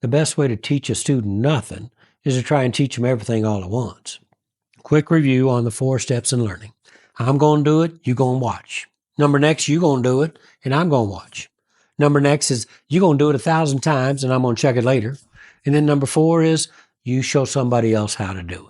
The best way to teach a student nothing is to try and teach them everything all at once. Quick review on the 4 steps in learning. I'm going to do it, you're going to watch. Number next, you're going to do it, and I'm going to watch. Number next is you're going to do it 1,000 times, and I'm going to check it later. And then number 4 is you show somebody else how to do it.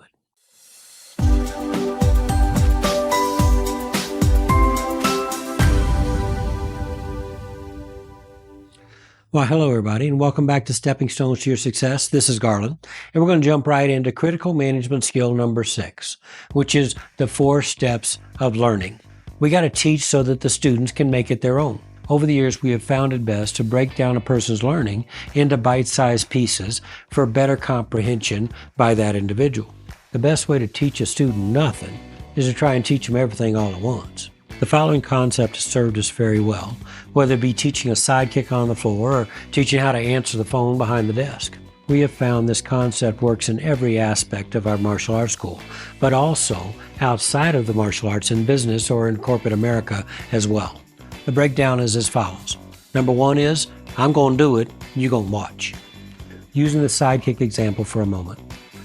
Well, hello, everybody, and welcome back to Stepping Stones to Your Success. This is Garland, and we're going to jump right into critical management skill number 6, which is the 4 steps of learning. We got to teach so that the students can make it their own. Over the years, we have found it best to break down a person's learning into bite-sized pieces for better comprehension by that individual. The best way to teach a student nothing is to try and teach them everything all at once. The following concept has served us very well, whether it be teaching a sidekick on the floor or teaching how to answer the phone behind the desk. We have found this concept works in every aspect of our martial arts school, but also outside of the martial arts in business or in corporate America as well. The breakdown is as follows. Number 1 is, I'm going to do it, you're going to watch. Using the sidekick example for a moment,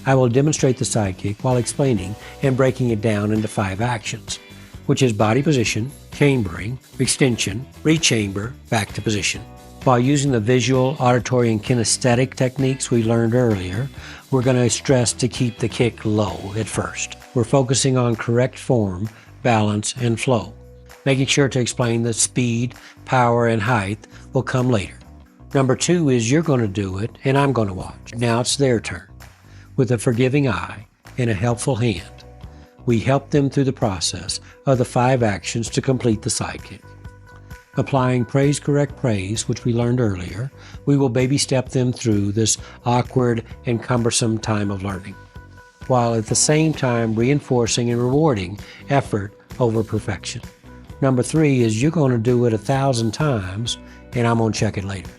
I will demonstrate the sidekick while explaining and breaking it down into 5 actions, which is body position, chambering, extension, rechamber, back to position. While using the visual, auditory, and kinesthetic techniques we learned earlier, we're going to stress to keep the kick low at first. We're focusing on correct form, balance, and flow. Making sure to explain that speed, power, and height will come later. Number 2 is you're going to do it, and I'm going to watch. Now it's their turn. With a forgiving eye and a helpful hand, we help them through the process of the 5 actions to complete the sidekick. Applying praise, correct praise, which we learned earlier, we will baby step them through this awkward and cumbersome time of learning, while at the same time reinforcing and rewarding effort over perfection. Number 3 is you're going to do it 1,000 times, and I'm going to check it later.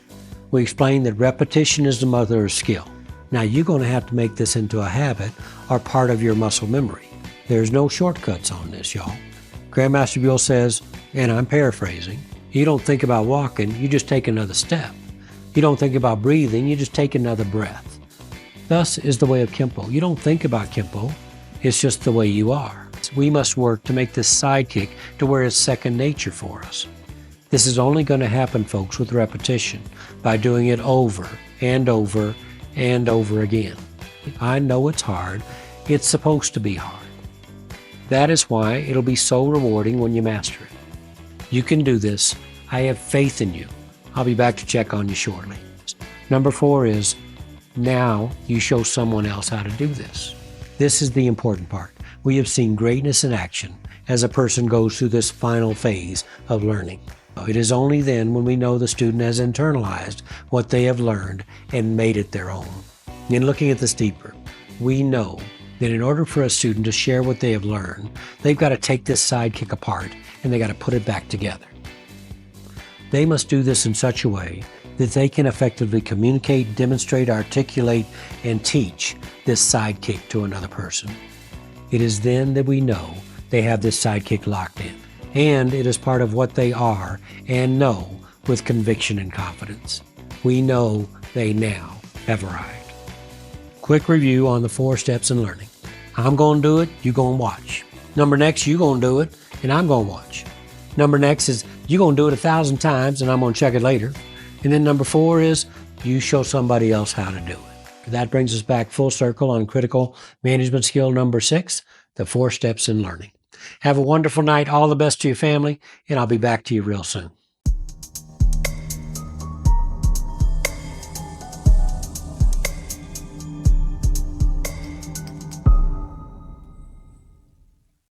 We explain that repetition is the mother of skill. Now you're going to have to make this into a habit or part of your muscle memory. There's no shortcuts on this, y'all. Grandmaster Buell says, and I'm paraphrasing, you don't think about walking, you just take another step. You don't think about breathing, you just take another breath. Thus is the way of Kempo. You don't think about Kempo, it's just the way you are. We must work to make this sidekick to where it's second nature for us. This is only going to happen, folks, with repetition, by doing it over and over and over again. I know it's hard. It's supposed to be hard. That is why it'll be so rewarding when you master it. You can do this. I have faith in you. I'll be back to check on you shortly. Number 4 is, now you show someone else how to do this. This is the important part. We have seen greatness in action as a person goes through this final phase of learning. It is only then when we know the student has internalized what they have learned and made it their own. In looking at this deeper, we know that in order for a student to share what they have learned, they've got to take this sidekick apart and they got to put it back together. They must do this in such a way that they can effectively communicate, demonstrate, articulate, and teach this sidekick to another person. It is then that we know they have this sidekick locked in, and it is part of what they are and know with conviction and confidence. We know they now have arrived. Quick review on the 4 steps in learning. I'm going to do it, you're going to watch. Number next, you're going to do it, and I'm going to watch. Number next is you're going to do it 1,000 times, and I'm going to check it later. And then number 4 is you show somebody else how to do it. That brings us back full circle on critical management skill number 6, the 4 steps in learning. Have a wonderful night. All the best to your family, and I'll be back to you real soon.